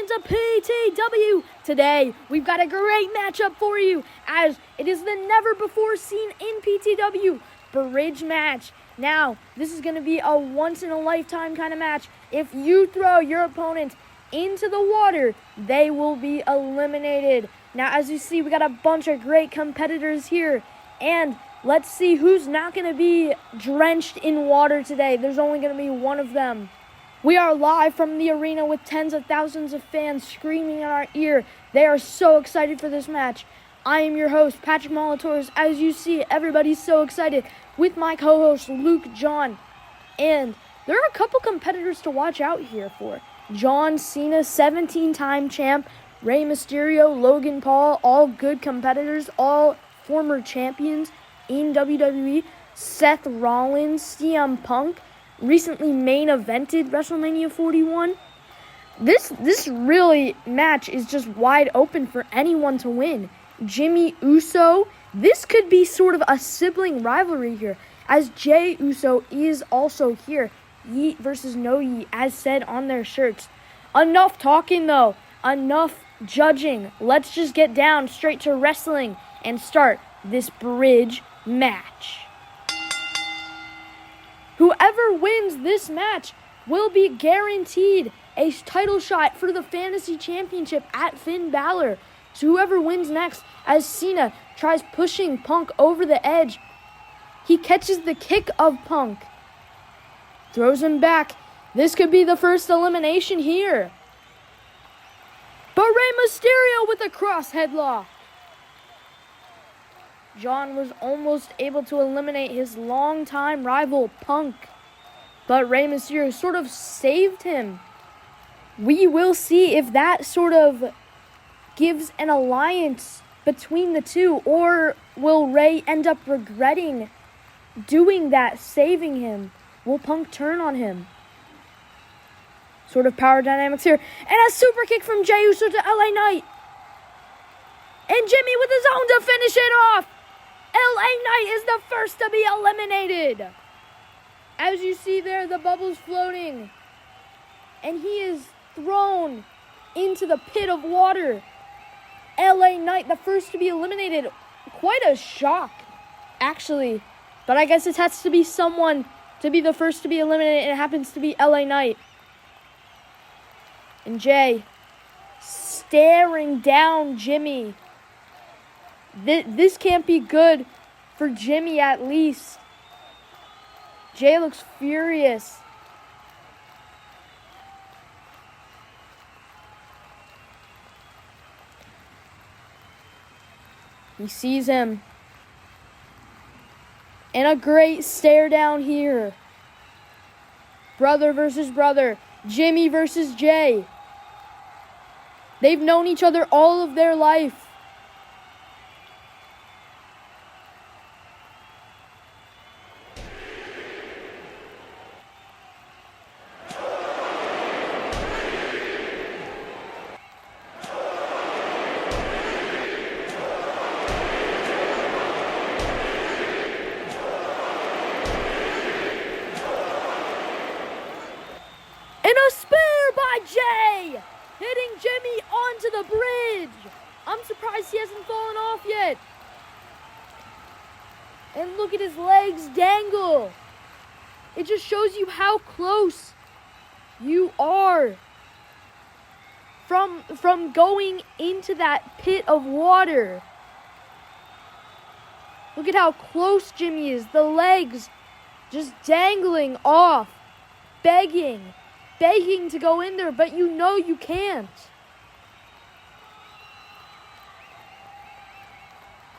into PTW. Today, we've got a great matchup for you, as it is the never-before-seen in PTW bridge match. Now, this is going to be a once-in-a-lifetime kind of match. If you throw your opponent into the water, they will be eliminated. Now, as you see, we got a bunch of great competitors here, and let's see who's not going to be drenched in water today. There's only going to be one of them. We are live from the arena with tens of thousands of fans screaming in our ear. They are so excited for this match. I am your host, Patrick Molotors. As you see, everybody's so excited with my co-host, Luke John. And there are a couple competitors to watch out here for. John Cena, 17-time champ. Rey Mysterio, Logan Paul, all good competitors, all former champions in WWE. Seth Rollins, CM Punk, recently main evented WrestleMania 41. This really match is just wide open for anyone to win. Jimmy Uso, this could be sort of a sibling rivalry here, as Jey Uso is also here. Yeet versus no Yeet, as said on their shirts. Enough talking though, enough judging. Let's just get down straight to wrestling and start this bridge match. Whoever wins this match will be guaranteed a title shot for the Fantasy Championship at Finn Balor. So whoever wins next, as Cena tries pushing Punk over the edge, he catches the kick of Punk, throws him back. This could be the first elimination here. But Rey Mysterio with a cross headlock. John was almost able to eliminate his longtime rival, Punk. But Rey Mysterio sort of saved him. We will see if that sort of gives an alliance between the two, or will Rey end up regretting doing that, saving him? Will Punk turn on him? Sort of power dynamics here. And a super kick from Jey Uso to LA Knight. And Jimmy with his own to finish it off. LA Knight is the first to be eliminated. As you see there, the bubbles floating. And he is thrown into the pit of water. LA Knight, the first to be eliminated. Quite a shock, actually. But I guess it has to be someone to be the first to be eliminated, and it happens to be LA Knight. And Jey staring down Jimmy. This can't be good for Jimmy, at least. Jey looks furious. He sees him. And a great stare down here. Brother versus brother. Jimmy versus Jey. They've known each other all of their life. And a spear by Jey, hitting Jimmy onto the bridge. I'm surprised he hasn't fallen off yet. And look at his legs dangle. It just shows you how close you are from going into that pit of water. Look at how close Jimmy is. The legs just dangling off, begging to go in there, but you know you can't.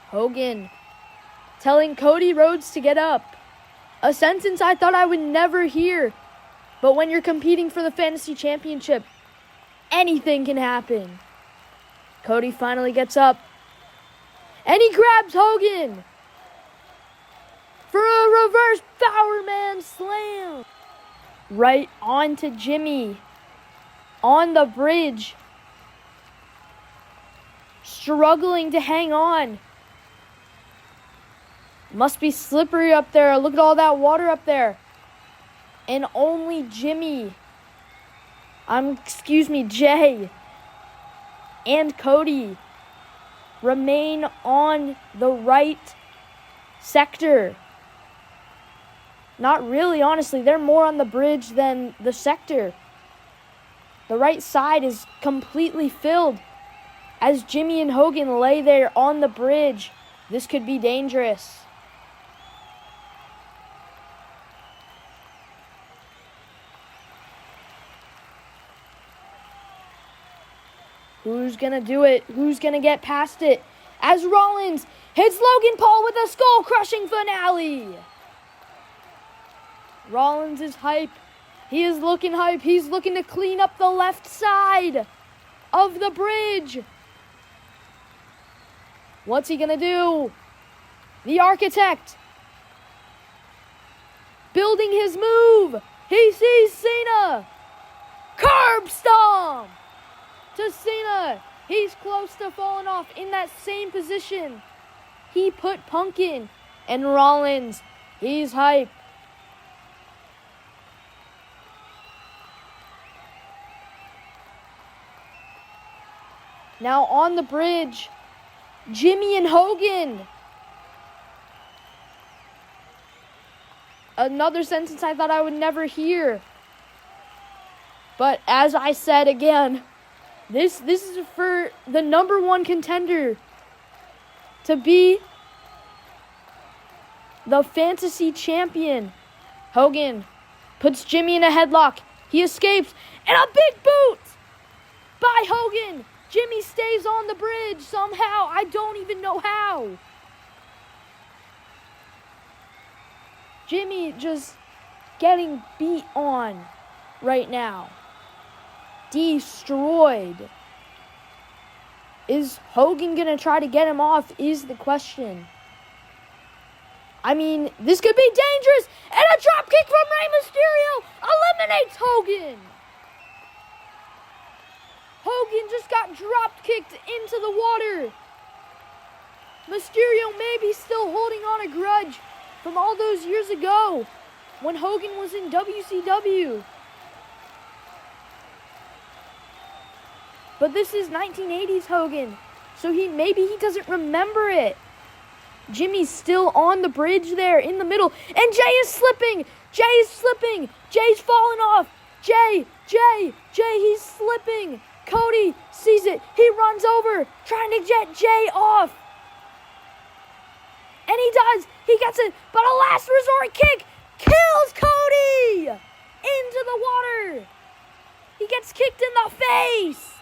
Hogan telling Cody Rhodes to get up. A sentence I thought I would never hear. But when you're competing for the Fantasy Championship, anything can happen. Cody finally gets up. And he grabs Hogan for a reverse Powerman slam. Right onto Jimmy. On the bridge. Struggling to hang on. Must be slippery up there. Look at all that water up there. And only Jey and Cody remain on the right sector. Not really, honestly. They're more on the bridge than the sector. The right side is completely filled as Jimmy and Hogan lay there on the bridge. This could be dangerous. Who's going to do it? Who's going to get past it? As Rollins hits Logan Paul with a skull-crushing finale. Rollins is hype. He is looking hype. He's looking to clean up the left side of the bridge. What's he going to do? The Architect building his move. He sees Cena. Curb stomp to Cena. He's close to falling off in that same position he put Punk in. And Rollins, he's hype. Now on the bridge, Jimmy and Hogan. Another sentence I thought I would never hear. But as I said again, this is for the number one contender to be the fantasy champion. Hogan puts Jimmy in a headlock. He escapes, and a big boot by Hogan. Jimmy stays on the bridge somehow. I don't even know how. Jimmy just getting beat on right now. Destroyed. Is Hogan going to try to get him off is the question. I mean, this could be dangerous. And a drop kick from Rey Mysterio eliminates Hogan. Hogan just got drop kicked into the water. Mysterio may be still holding on a grudge from all those years ago when Hogan was in WCW. But this is 1980s Hogan, so maybe he doesn't remember it. Jimmy's still on the bridge there in the middle, and Jay is slipping. Jay's falling off. Jay, he's slipping. Cody sees it. He runs over, trying to get Jay off. And he does. He gets it. But a last resort kick kills Cody into the water. He gets kicked in the face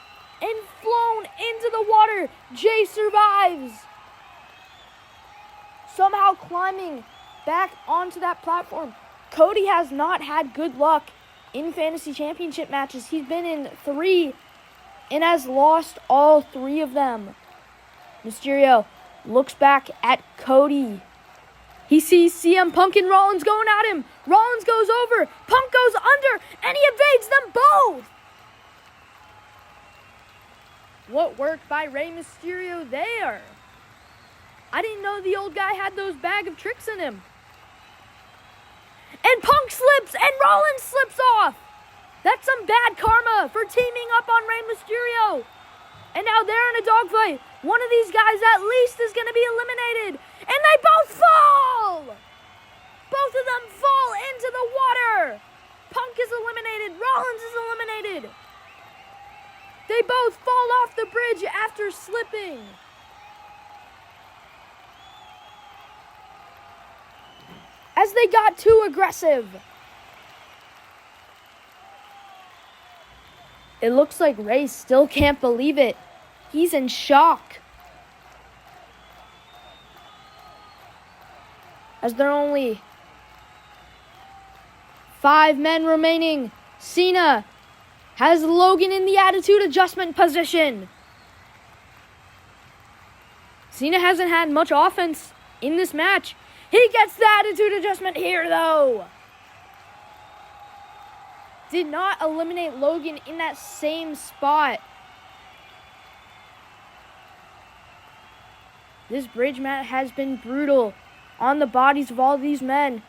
and flown into the water. Jay survives. Somehow climbing back onto that platform. Cody has not had good luck in fantasy championship matches. He's been in 3 and has lost all 3 of them. Mysterio looks back at Cody. He sees CM Punk and Rollins going at him. Rollins goes over. Punk goes under. And he evades them both. What work by Rey Mysterio there? I didn't know the old guy had those bag of tricks in him. And Punk slips and Rollins slips off. That's some bad karma for teaming up on Rey Mysterio. And now they're in a dogfight. One of these guys at least is going to be eliminated. And they both fall. Both of them fall into the water. Punk is eliminated. Rollins is eliminated. They both fall off the bridge after slipping. As they got too aggressive. It looks like Ray still can't believe it. He's in shock. As there are only 5 men remaining, Cena has Logan in the attitude adjustment position. Cena hasn't had much offense in this match. He gets the attitude adjustment here, though. Did not eliminate Logan in that same spot. This bridge match has been brutal on the bodies of all these men.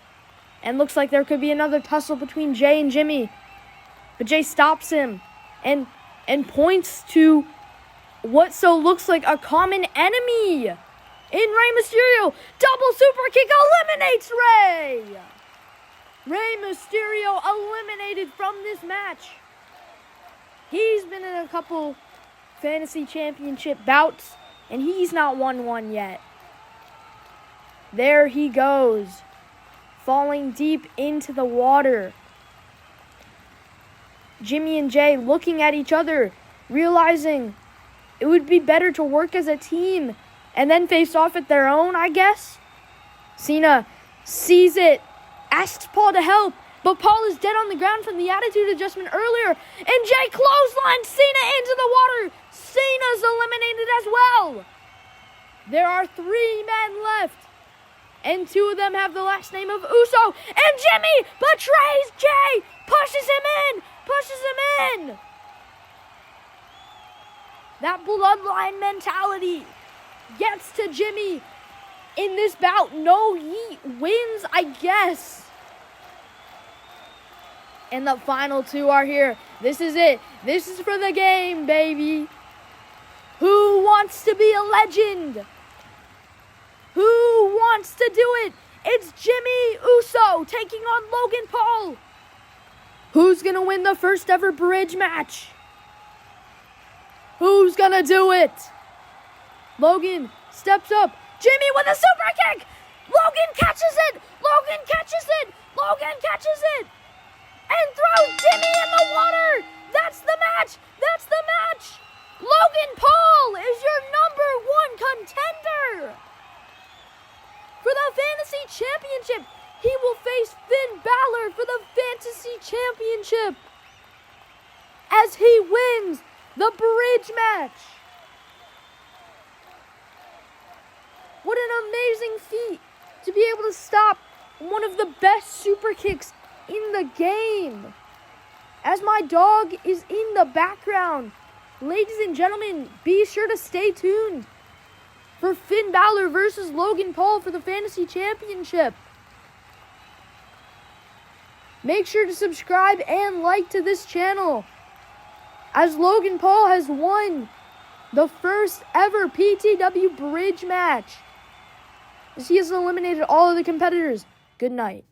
And looks like there could be another tussle between Jay and Jimmy. But Jay stops him and points to what so looks like a common enemy in Rey Mysterio. Double super kick eliminates Rey. Rey Mysterio eliminated from this match. He's been in a couple fantasy championship bouts, and he's not won one yet. There he goes, falling deep into the water. Jimmy and Jay looking at each other, realizing it would be better to work as a team and then face off at their own, I guess. Cena sees it, asks Paul to help, but Paul is dead on the ground from the attitude adjustment earlier, and Jay clotheslines Cena into the water. Cena's eliminated as well. There are 3 men left, and 2 of them have the last name of Uso, and Jimmy betrays Jay, pushes him in. That bloodline mentality gets to Jimmy in this bout. No Yeet wins, I guess. And the final 2 are here. This is it. This is for the game, baby. Who wants to be a legend? Who wants to do it? It's Jimmy Uso taking on Logan Paul. Who's going to win the first ever bridge match? Who's going to do it? Logan steps up. Jimmy with a super kick. Logan catches it. And throws Jimmy in the water. That's the match. Logan Paul is your #1 contender for the Fantasy Championship. He will face Finn Balor for the Fantasy Championship as he wins the bridge match. What an amazing feat to be able to stop one of the best super kicks in the game. As my dog is in the background, ladies and gentlemen, be sure to stay tuned for Finn Balor versus Logan Paul for the Fantasy Championship. Make sure to subscribe and like to this channel, as Logan Paul has won the first ever PTW bridge match, as he has eliminated all of the competitors. Good night.